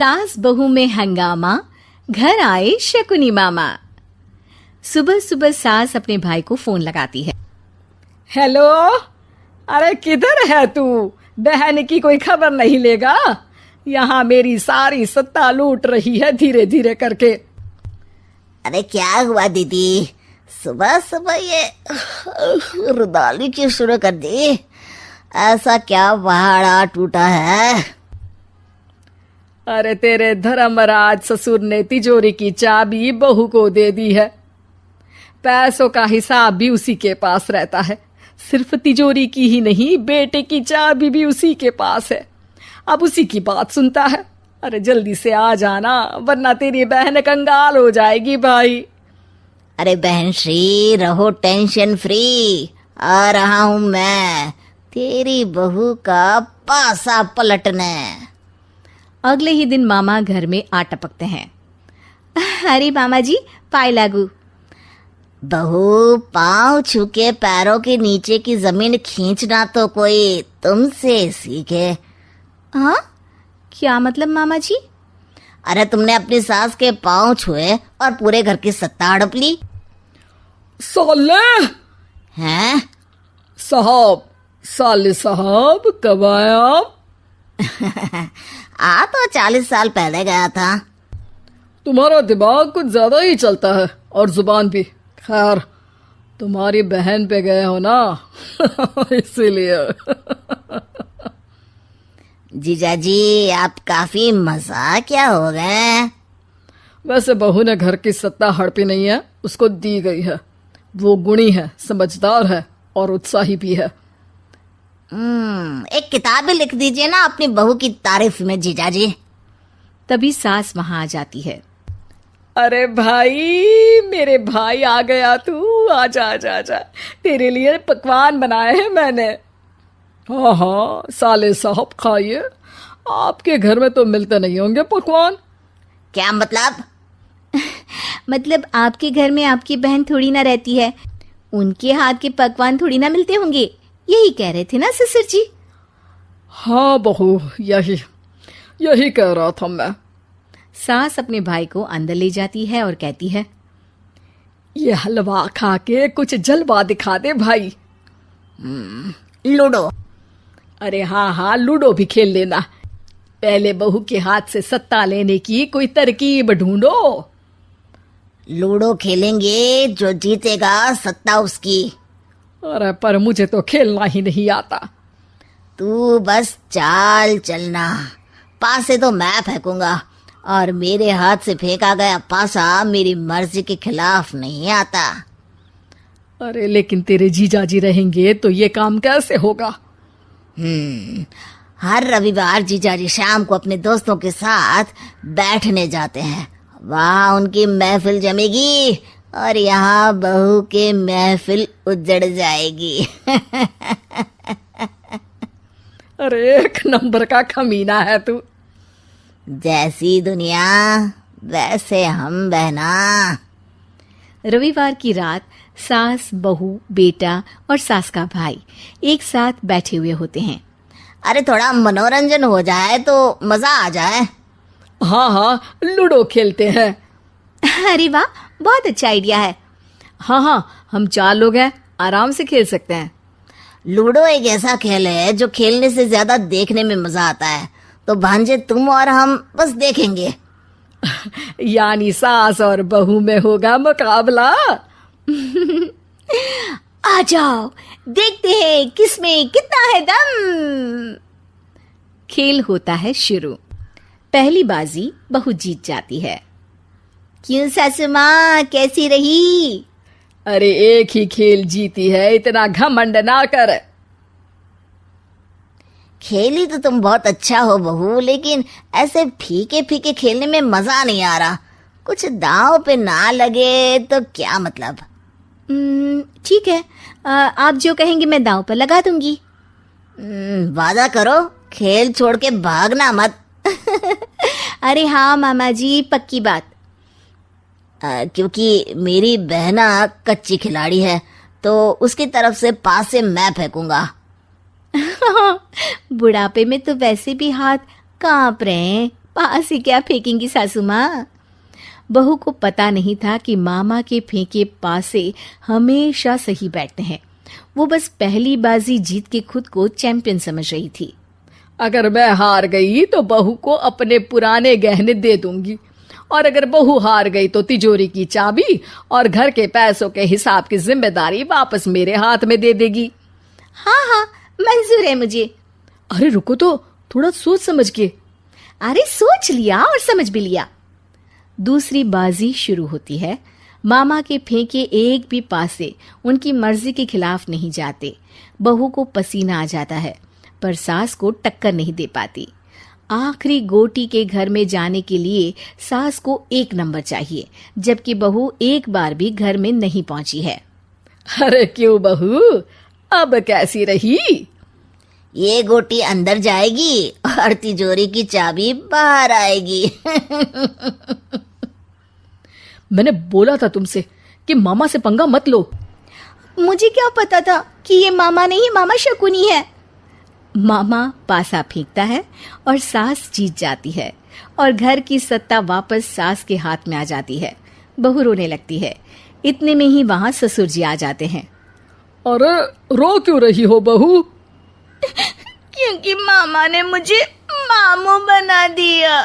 सास बहू में हंगामा, घर आए शकुनी मामा। सुबह सुबह सास अपने भाई को फोन लगाती है। हेलो, अरे किधर है तू? बहन की कोई खबर नहीं लेगा? यहाँ मेरी सारी सत्ता लूट रही है धीरे धीरे करके। अरे क्या हुआ दीदी, सुबह सुबह ये रुदाली क्यों शुरू कर दी? ऐसा क्या पहाड़ा टूटा है? अरे तेरे धर्मराज ससुर ने तिजोरी की चाबी बहू को दे दी है। पैसों का हिसाब भी उसी के पास रहता है। सिर्फ तिजोरी की ही नहीं, बेटे की चाबी भी उसी के पास है। अब उसी की बात सुनता है। अरे जल्दी से आ जाना, वरना तेरी बहन कंगाल हो जाएगी भाई। अरे बहन श्री, रहो टेंशन फ्री, आ रहा हूं मैं तेरी बहू का पासा पलटने। अगले ही दिन मामा घर में आ टपकते हैं। अरे मामा जी, पाए लागू। बहू, पाँव छू के पैरों के नीचे की जमीन खींचना तो कोई तुमसे सीखे। हाँ, क्या मतलब मामा जी? अरे तुमने अपनी सास के पाँव छुए और पूरे घर की सत्ता हड़प ली। साले हैं? साहब, साले साहब कब आए आप? आ तो 40 साल पहले गया था। तुम्हारा दिमाग कुछ ज्यादा ही चलता है और जुबान भी। खैर, तुम्हारी बहन पे गए हो ना इसीलिए। जीजाजी, आप काफी मजाकिया हो गए। वैसे बहू ने घर की सत्ता हड़पी नहीं है, उसको दी गई है। वो गुणी है, समझदार है और उत्साही भी है। एक किताब भी लिख दीजिए ना अपनी बहू की तारीफ में जीजाजी। तभी सास वहां आ जाती है। अरे भाई, मेरे भाई आ गया तू। आजा आजा आजा, तेरे लिए पकवान बनाए हैं मैंने। हाँ हाँ साले साहब, खाइए। आपके घर में तो मिलते नहीं होंगे पकवान। क्या मतलब? मतलब आपके घर में आपकी बहन थोड़ी ना रहती है, उनके हाथ के पकवान थोड़ी ना मिलते होंगे, यही कह रहे थे ना ससुर जी? हाँ बहू, यही कह रहा था मैं। सास अपने भाई को अंदर ले जाती है और कहती है, ये हलवा खा के कुछ जलवा दिखा दे भाई। लूडो? अरे हाँ हाँ, लूडो भी खेल लेना। पहले बहू के हाथ से सत्ता लेने की कोई तरकीब ढूंढो। लूडो खेलेंगे, जो जीतेगा सत्ता उसकी। अरे पर मुझे तो खेलना ही नहीं आता। तू बस चाल चलना, पासे तो मैं फेंकूंगा और मेरे हाथ से फेंका गया पासा मेरी मर्जी के खिलाफ नहीं आता। अरे लेकिन तेरे जीजाजी रहेंगे तो ये काम कैसे होगा? हर रविवार जीजाजी शाम को अपने दोस्तों के साथ बैठने जाते हैं। वहाँ उनकी महफिल जमेगी और यहाँ बहू के महफिल उजड़ जाएगी। अरे एक नंबर का कमीना है तू। जैसी दुनिया वैसे हम बहना। रविवार की रात सास, बहू, बेटा और सास का भाई एक साथ बैठे हुए होते हैं। अरे थोड़ा मनोरंजन हो जाए तो मजा आ जाए। हाँ हाँ, लूडो खेलते हैं। अरे वाह, बहुत अच्छा आइडिया है। हाँ हाँ, हम 4 लोग हैं, आराम से खेल सकते हैं। लूडो एक ऐसा खेल है जो खेलने से ज्यादा देखने में मजा आता है। तो भांजे, तुम और हम बस देखेंगे। यानी सास और बहू में होगा मुकाबला। आ जाओ, देखते हैं किसमें कितना है दम। खेल होता है शुरू। पहली बाजी बहू जीत जाती है। क्यों सासू माँ, कैसी रही? अरे एक ही खेल जीती है, इतना घमंड ना कर। खेली तो तुम बहुत अच्छा हो बहू, लेकिन ऐसे फीके फीके खेलने में मजा नहीं आ रहा। कुछ दांव पे ना लगे तो क्या मतलब? ठीक है, आप जो कहेंगे मैं दांव पर लगा दूंगी। वादा करो, खेल छोड़ के भागना मत। अरे हाँ मामा जी, पक्की बात। क्योंकि मेरी बहना कच्ची खिलाड़ी है, तो उसकी तरफ से पास से मैं फेंकूंगा। बुढ़ापे में तो वैसे भी हाथ कांप रहे हैं, पास ही क्या फेंकेंगी सासू माँ। बहू को पता नहीं था कि मामा के फेंके पासे हमेशा सही बैठते हैं। वो बस पहली बाजी जीत के खुद को चैंपियन समझ रही थी। अगर मैं हार गई तो बहू को अपने पुराने गहने दे दूंगी, और अगर बहू हार गई तो तिजोरी की चाबी और घर के पैसों के हिसाब की जिम्मेदारी वापस मेरे हाथ में दे देगी। हाँ हाँ, मंजूर है मुझे। अरे रुको तो, थोड़ा सोच समझ के। अरे सोच लिया और समझ भी लिया। दूसरी बाजी शुरू होती है। मामा के फेंके एक भी पासे उनकी मर्जी के खिलाफ नहीं जाते। बहू को पसीना आ जाता है, पर सास को टक्कर नहीं दे पाती। आखिरी गोटी के घर में जाने के लिए सास को 1 नंबर चाहिए, जबकि बहू एक बार भी घर में नहीं पहुंची है। अरे क्यों बहू, अब कैसी रही? ये गोटी अंदर जाएगी और तिजोरी की चाबी बाहर आएगी। मैंने बोला था तुमसे कि मामा से पंगा मत लो। मुझे क्या पता था कि ये मामा नहीं, मामा शकुनी है। मामा पासा फेंकता है और सास जीत जाती है और घर की सत्ता वापस सास के हाथ में आ जाती है। बहू रोने लगती है। इतने में ही वहां ससुर जी आ जाते हैं। अरे रो क्यों रही हो बहू? क्योंकि मामा ने मुझे मामू बना दिया।